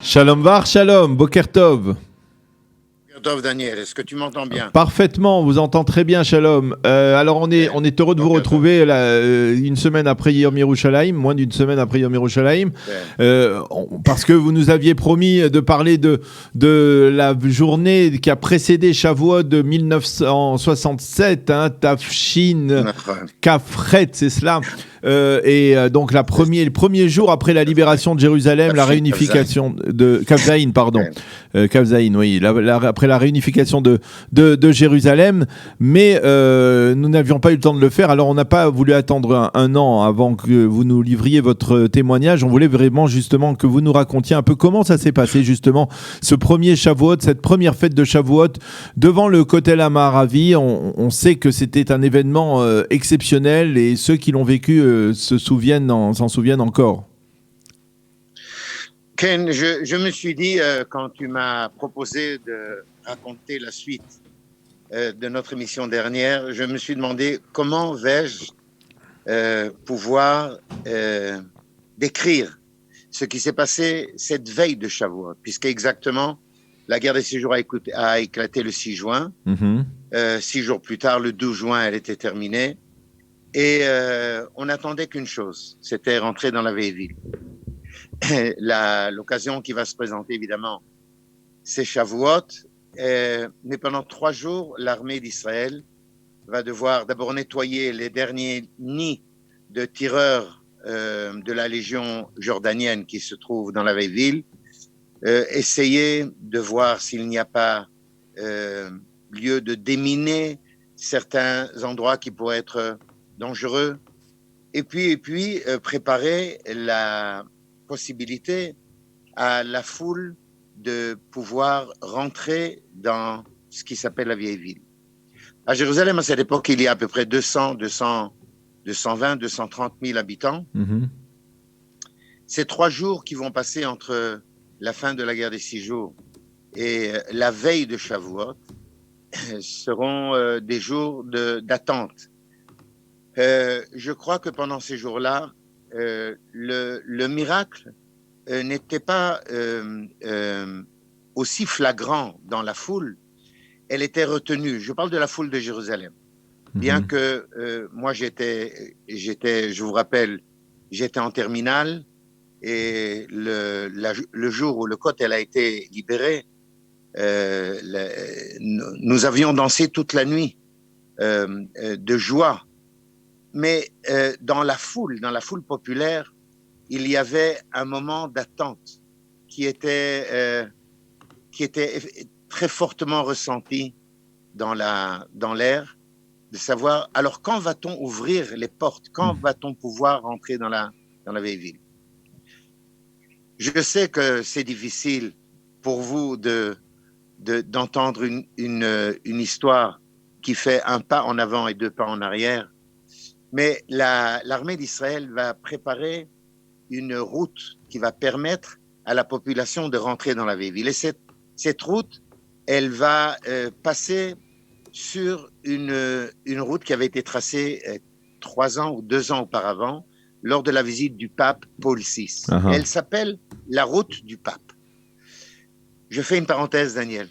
Shalom var, shalom, Boker Tov. Tov Daniel, est-ce que tu m'entends bien? Parfaitement, on vous entend très bien, shalom. Alors on est heureux de vous retrouver une semaine après Yom Yerushalayim, moins d'une semaine après Yom Yerushalayim, parce que vous nous aviez promis de parler de la journée qui a précédé Shavuot de 1967, Tafshin Kafret, c'est cela. Donc le premier jour après la libération de Jérusalem, la réunification de Kafzaïn, pardon. Kafzaïn, oui, après la réunification de Jérusalem, mais nous n'avions pas eu le temps de le faire, alors on n'a pas voulu attendre un an avant que vous nous livriez votre témoignage. On voulait vraiment justement que vous nous racontiez un peu comment ça s'est passé justement, ce premier Shavuot, cette première fête de Shavuot devant le Kotel Amaravi. On sait que c'était un événement exceptionnel et ceux qui l'ont vécu s'en souviennent encore. Ken, je me suis dit, quand tu m'as proposé de raconter la suite de notre émission dernière, je me suis demandé comment vais-je pouvoir décrire ce qui s'est passé cette veille de Shavuot, puisque exactement la guerre des 6 jours a éclaté le 6 juin. 6 jours plus tard, le 12 juin, elle était terminée. Et on n'attendait qu'une chose, c'était rentrer dans la vieille ville. L'occasion qui va se présenter, évidemment, c'est Shavuot. Mais pendant 3 jours, l'armée d'Israël va devoir d'abord nettoyer les derniers nids de tireurs de la légion jordanienne qui se trouve dans la vieille ville, essayer de voir s'il n'y a pas lieu de déminer certains endroits qui pourraient être dangereux, et puis préparer la possibilité à la foule de pouvoir rentrer dans ce qui s'appelle la vieille ville. À Jérusalem, à cette époque, il y a à peu près 220, 230 000 habitants. Ces 3 jours qui vont passer entre la fin de la guerre des 6 jours et la veille de Shavuot seront des jours d'attente. Je crois que pendant ces jours-là, le miracle n'était pas aussi flagrant dans la foule. Elle était retenue. Je parle de la foule de Jérusalem. Bien que moi, je vous rappelle, j'étais en terminale et le jour où le Kotel a été libéré, nous avions dansé toute la nuit de joie. Mais dans la foule populaire, il y avait un moment d'attente qui était très fortement ressenti dans l'air, de savoir, alors quand va-t-on ouvrir les portes? Quand va-t-on pouvoir rentrer dans la vieille ville? Je sais que c'est difficile pour vous d'entendre une histoire qui fait un pas en avant et 2 pas en arrière. Mais l'armée d'Israël va préparer une route qui va permettre à la population de rentrer dans la vieille ville. Et cette route, elle va passer sur une route qui avait été tracée 3 ans ou 2 ans auparavant lors de la visite du pape Paul VI. Elle s'appelle la route du pape. Je fais une parenthèse, Daniel.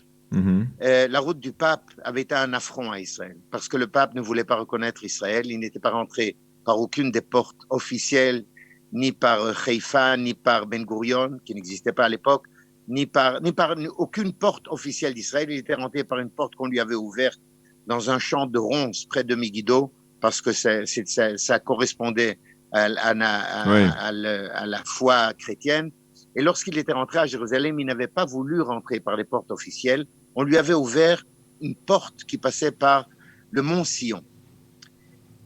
La route du pape avait été un affront à Israël parce que le pape ne voulait pas reconnaître Israël. Il n'était pas rentré par aucune des portes officielles, ni par Haïfa, ni par Ben Gurion, qui n'existait pas à l'époque, ni par aucune porte officielle d'Israël. Il était rentré par une porte qu'on lui avait ouverte dans un champ de ronces près de Megiddo, parce que ça correspondait à la foi chrétienne. Et lorsqu'il était rentré à Jérusalem, il n'avait pas voulu rentrer par les portes officielles. On lui avait ouvert une porte qui passait par le mont Sion.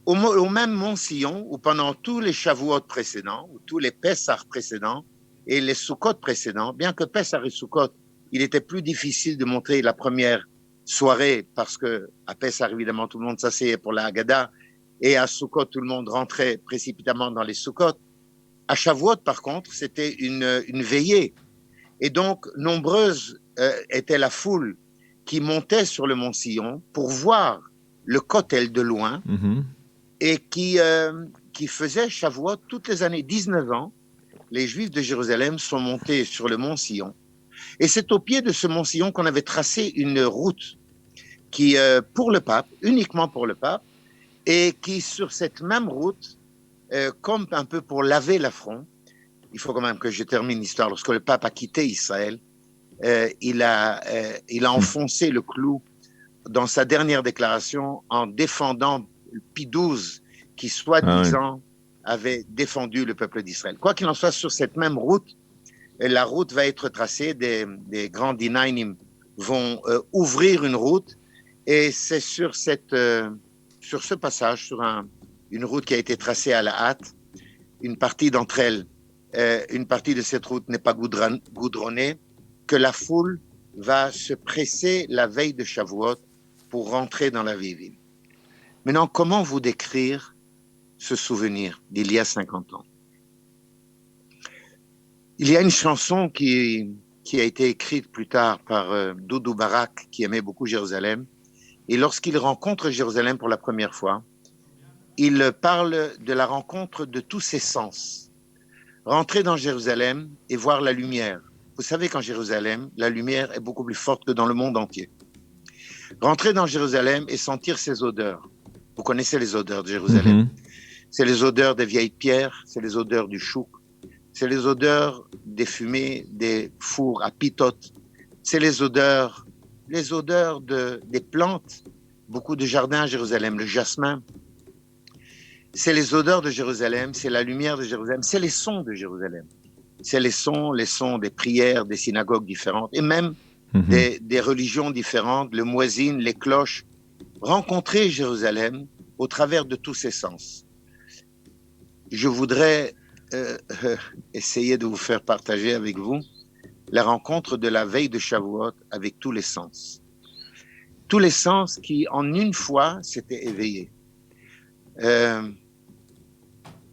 Au même mont Sion, où pendant tous les Shavuot précédents, ou tous les Pessah précédents, et les Sukkot précédents, bien que Pessah et Sukkot, il était plus difficile de montrer la première soirée, parce que à Pessah, évidemment, tout le monde s'asseyait pour la Haggadah, et à Sukkot, tout le monde rentrait précipitamment dans les Sukkot. À Shavuot, par contre, c'était une veillée. Et donc, nombreuse était la foule qui montait sur le mont Sion pour voir le Kotel de loin et qui faisait Shavuot toutes les années, 19 ans, les Juifs de Jérusalem sont montés sur le mont Sion. Et c'est au pied de ce mont Sion qu'on avait tracé une route qui, pour le pape, uniquement pour le pape, et qui, sur cette même route, comme un peu pour laver l'affront, il faut quand même que je termine l'histoire, lorsque le pape a quitté Israël, il a enfoncé le clou dans sa dernière déclaration en défendant Pie XII, qui soi-disant avait défendu le peuple d'Israël. Quoi qu'il en soit, sur cette même route, la route va être tracée, des grands Dinaïnim vont ouvrir une route, et c'est sur ce passage, sur une route qui a été tracée à la hâte, une partie d'entre elles, une partie de cette route n'est pas goudronnée, que la foule va se presser la veille de Shavuot pour rentrer dans la vieille ville. Maintenant, comment vous décrire ce souvenir d'il y a 50 ans? Il y a une chanson qui a été écrite plus tard par Doudou Barak, qui aimait beaucoup Jérusalem. Et lorsqu'il rencontre Jérusalem pour la première fois, il parle de la rencontre de tous ses sens. Rentrer dans Jérusalem et voir la lumière. Vous savez qu'en Jérusalem, la lumière est beaucoup plus forte que dans le monde entier. Rentrer dans Jérusalem et sentir ses odeurs. Vous connaissez les odeurs de Jérusalem. C'est les odeurs des vieilles pierres, c'est les odeurs du chouk, c'est les odeurs des fumées, des fours à pitote, c'est les odeurs des plantes, beaucoup de jardins à Jérusalem, le jasmin. C'est les odeurs de Jérusalem, c'est la lumière de Jérusalem, c'est les sons de Jérusalem. C'est les sons des prières, des synagogues différentes, et même des religions différentes, le muezzin, les cloches. Rencontrer Jérusalem au travers de tous ses sens. Je voudrais essayer de vous faire partager avec vous la rencontre de la veille de Shavuot avec tous les sens. Tous les sens qui, en une fois, s'étaient éveillés.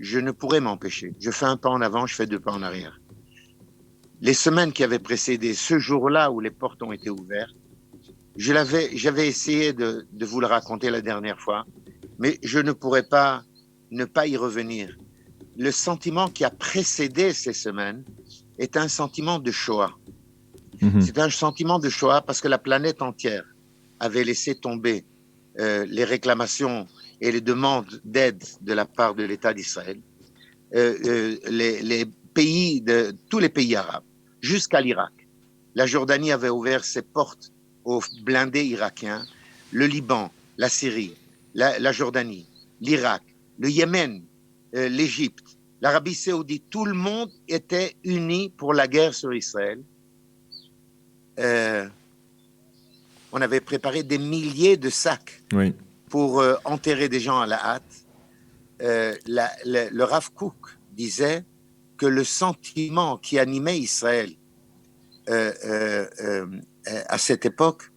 Je ne pourrais m'empêcher. Je fais un pas en avant, je fais 2 pas en arrière. Les semaines qui avaient précédé ce jour-là où les portes ont été ouvertes, j'avais essayé de vous le raconter la dernière fois, mais je ne pourrais pas ne pas y revenir. Le sentiment qui a précédé ces semaines est un sentiment de Shoah. C'est un sentiment de Shoah parce que la planète entière avait laissé tomber les réclamations et les demandes d'aide de la part de l'État d'Israël. Tous les pays arabes, jusqu'à l'Irak. La Jordanie avait ouvert ses portes aux blindés irakiens, le Liban, la Syrie, la Jordanie, l'Irak, le Yémen, l'Égypte, l'Arabie saoudite, tout le monde était uni pour la guerre sur Israël. On avait préparé des milliers de sacs pour enterrer des gens à la hâte. Le Rav Kook disait que le sentiment qui animait Israël à cette époque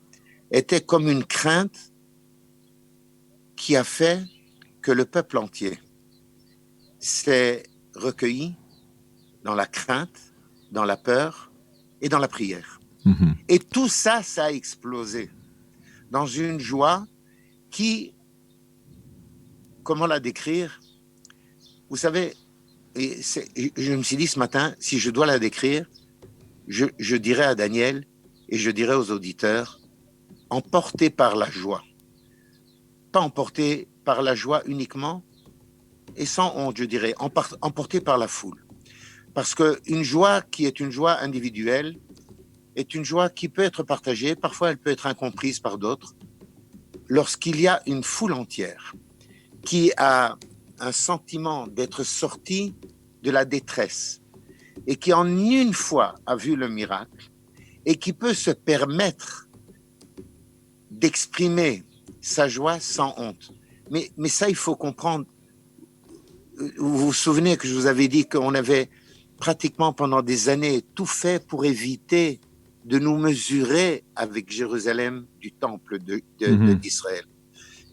était comme une crainte qui a fait que le peuple entier s'est recueilli dans la crainte, dans la peur et dans la prière. Et tout ça, ça a explosé dans une joie qui, comment la décrire? Vous savez, je me suis dit ce matin, si je dois la décrire, je dirais à Daniel et je dirais aux auditeurs, emporté par la joie. Pas emporté par la joie uniquement, et sans honte, je dirais, emporté par la foule. Parce qu'une joie qui est une joie individuelle est une joie qui peut être partagée, parfois elle peut être incomprise par d'autres. Lorsqu'il y a une foule entière qui a un sentiment d'être sortie de la détresse et qui en une fois a vu le miracle et qui peut se permettre d'exprimer sa joie sans honte. Mais ça, il faut comprendre. Vous vous souvenez que je vous avais dit qu'on avait pratiquement pendant des années tout fait pour éviter de nous mesurer avec Jérusalem du temple d'Israël.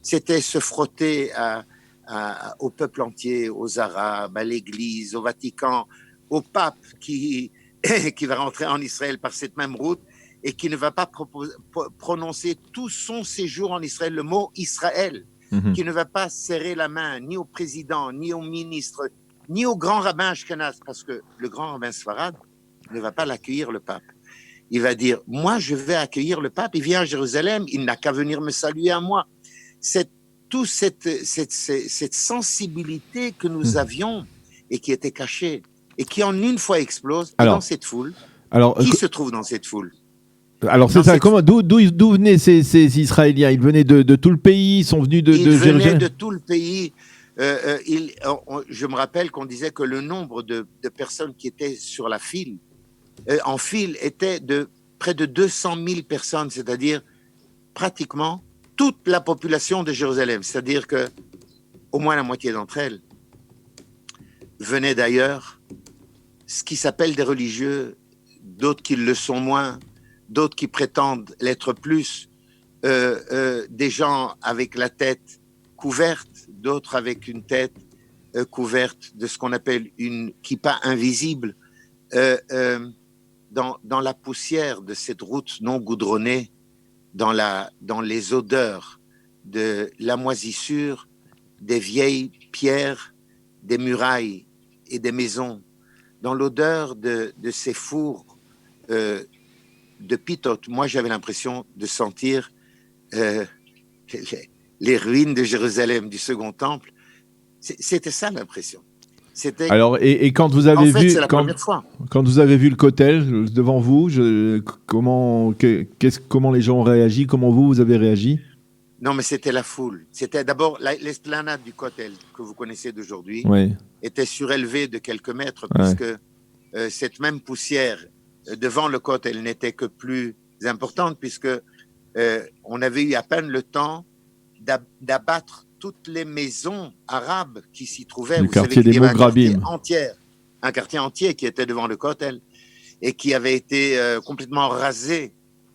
C'était se frotter au peuple entier, aux Arabes, à l'Église, au Vatican, au pape qui va rentrer en Israël par cette même route et qui ne va pas prononcer tout son séjour en Israël le mot Israël, qui ne va pas serrer la main ni au président, ni au ministre, ni au grand rabbin Ashkenaz, parce que le grand rabbin Sfarad ne va pas l'accueillir, le pape. Il va dire, moi, je vais accueillir le pape, il vient à Jérusalem, il n'a qu'à venir me saluer à moi. C'est toute cette sensibilité que nous avions et qui était cachée, et qui en une fois explose. Et dans cette foule, qui se trouve dans cette foule? Alors c'est ça, d'où venaient ces Israéliens? Ils venaient de tout le pays, ils sont venus de Jérusalem? Ils venaient de tout le pays. Je me rappelle qu'on disait que le nombre de personnes qui étaient sur la file, en file, était de près de 200 000 personnes, c'est-à-dire pratiquement toute la population de Jérusalem. C'est-à-dire que au moins la moitié d'entre elles venaient d'ailleurs, ce qui s'appelle des religieux, d'autres qui le sont moins, d'autres qui prétendent l'être plus, des gens avec la tête couverte, d'autres avec une tête couverte de ce qu'on appelle une kippa invisible, dans la poussière de cette route non goudronnée, dans les odeurs de la moisissure, des vieilles pierres, des murailles et des maisons, dans l'odeur de ces fours de pitote. Moi, j'avais l'impression de sentir les ruines de Jérusalem, du Second Temple. C'était ça l'impression. Alors, et quand vous avez vu, c'est la première fois. Quand vous avez vu le Kotel devant vous, comment les gens ont réagi? Comment vous avez réagi? Non, mais c'était la foule. C'était d'abord l'esplanade du Kotel que vous connaissez d'aujourd'hui, était surélevée de quelques mètres, puisque cette même poussière devant le Kotel n'était que plus importante, puisque on avait eu à peine le temps d'abattre toutes les maisons arabes qui s'y trouvaient. Le quartier des Mograbim. Un quartier entier qui était devant le Kotel et qui avait été complètement rasé.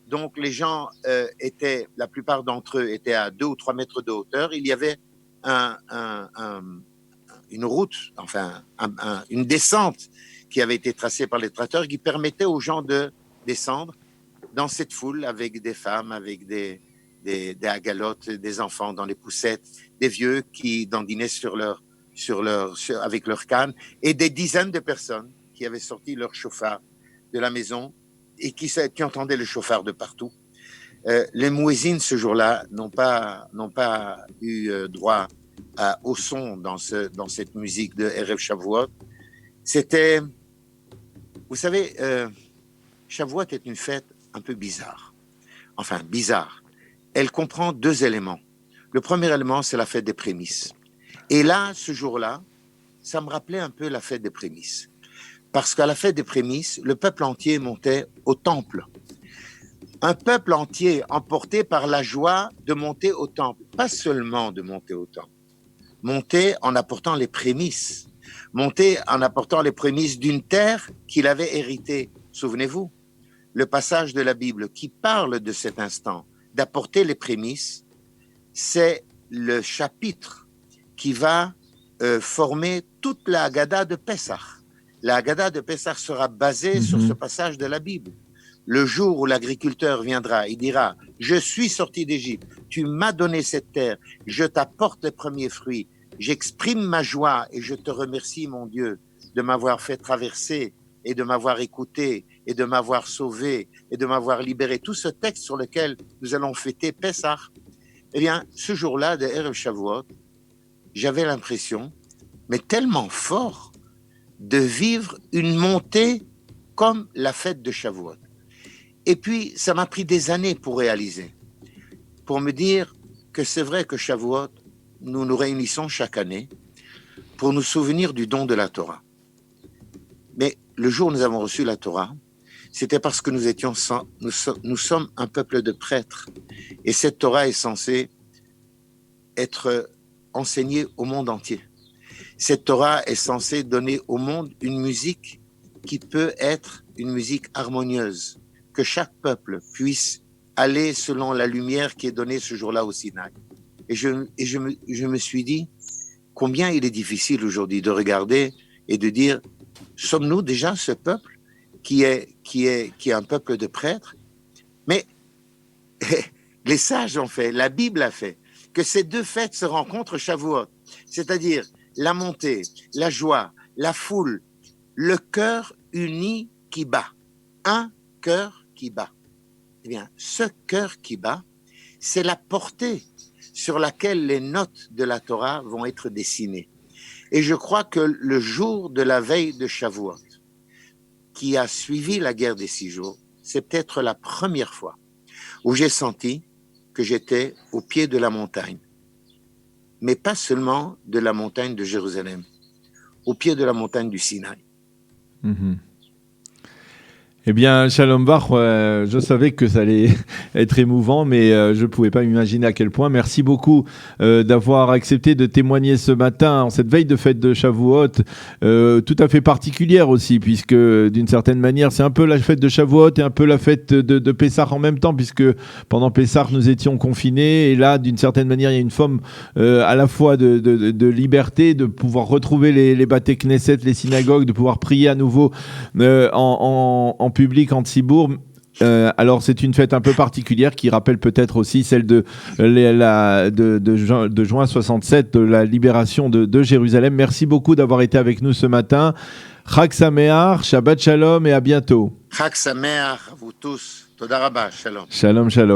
Donc les gens la plupart d'entre eux étaient à 2 ou 3 mètres de hauteur. Il y avait une route, enfin une descente qui avait été tracée par les tracteurs qui permettait aux gens de descendre dans cette foule avec des femmes, avec des agalotes, des enfants dans les poussettes, des vieux qui dandinaient avec leur canne, et des dizaines de personnes qui avaient sorti leur chauffard de la maison et qui entendaient le chauffard de partout. Les mouezines, ce jour-là, n'ont pas eu droit au son dans cette musique de Erev Shavuot. C'était, vous savez, Shavuot est une fête un peu bizarre. Enfin, bizarre. Elle comprend 2 éléments. Le premier élément, c'est la fête des prémices. Et là, ce jour-là, ça me rappelait un peu la fête des prémices. Parce qu'à la fête des prémices, le peuple entier montait au temple. Un peuple entier emporté par la joie de monter au temple. Pas seulement de monter au temple. Monter en apportant les prémices. Monter en apportant les prémices d'une terre qu'il avait héritée. Souvenez-vous, le passage de la Bible qui parle de cet instant, d'apporter les prémices, c'est le chapitre qui va former toute la Haggadah de Pessah. La Haggadah de Pessah sera basée sur ce passage de la Bible. Le jour où l'agriculteur viendra, il dira « Je suis sorti d'Égypte, tu m'as donné cette terre, je t'apporte les premiers fruits, j'exprime ma joie et je te remercie, mon Dieu, de m'avoir fait traverser et de m'avoir écouté et de m'avoir sauvé et de m'avoir libéré. » Tout ce texte sur lequel nous allons fêter Pessah, eh bien, ce jour-là de Erev Shavuot, j'avais l'impression, mais tellement fort, de vivre une montée comme la fête de Shavuot. Et puis, ça m'a pris des années pour réaliser, pour me dire que c'est vrai que Shavuot, nous nous réunissons chaque année pour nous souvenir du don de la Torah. Mais le jour où nous avons reçu la Torah, c'était parce que nous sommes un peuple de prêtres. Et cette Torah est censée être enseignée au monde entier. Cette Torah est censée donner au monde une musique qui peut être une musique harmonieuse, que chaque peuple puisse aller selon la lumière qui est donnée ce jour-là au Sinaï. Et je me suis dit, combien il est difficile aujourd'hui de regarder et de dire, sommes-nous déjà ce peuple qui est un peuple de prêtres? Mais les sages ont fait, la Bible a fait, que ces 2 fêtes se rencontrent Shavuot, c'est-à-dire la montée, la joie, la foule, le cœur uni qui bat, un cœur qui bat. Eh bien, ce cœur qui bat, c'est la portée sur laquelle les notes de la Torah vont être dessinées. Et je crois que le jour de la veille de Shavuot, qui a suivi la guerre des 6 jours, c'est peut-être la première fois où j'ai senti que j'étais au pied de la montagne. Mais pas seulement de la montagne de Jérusalem, au pied de la montagne du Sinaï. Mhm. Eh bien, Shalom Bach, je savais que ça allait être émouvant, mais je ne pouvais pas m'imaginer à quel point. Merci beaucoup d'avoir accepté de témoigner ce matin, en cette veille de fête de Shavuot, tout à fait particulière aussi, puisque d'une certaine manière, c'est un peu la fête de Shavuot et un peu la fête de Pessah en même temps, puisque pendant Pessah, nous étions confinés, et là, d'une certaine manière, il y a une forme à la fois de liberté, de pouvoir retrouver les Baté Knesset, les synagogues, de pouvoir prier à nouveau en public en Tzibour. Alors c'est une fête un peu particulière qui rappelle peut-être aussi celle de juin 67, de la libération de Jérusalem. Merci beaucoup d'avoir été avec nous ce matin. Chag Sameach, Shabbat Shalom et à bientôt. Chag Sameach à vous tous. Toda Rabba, Shalom. Shalom, shalom.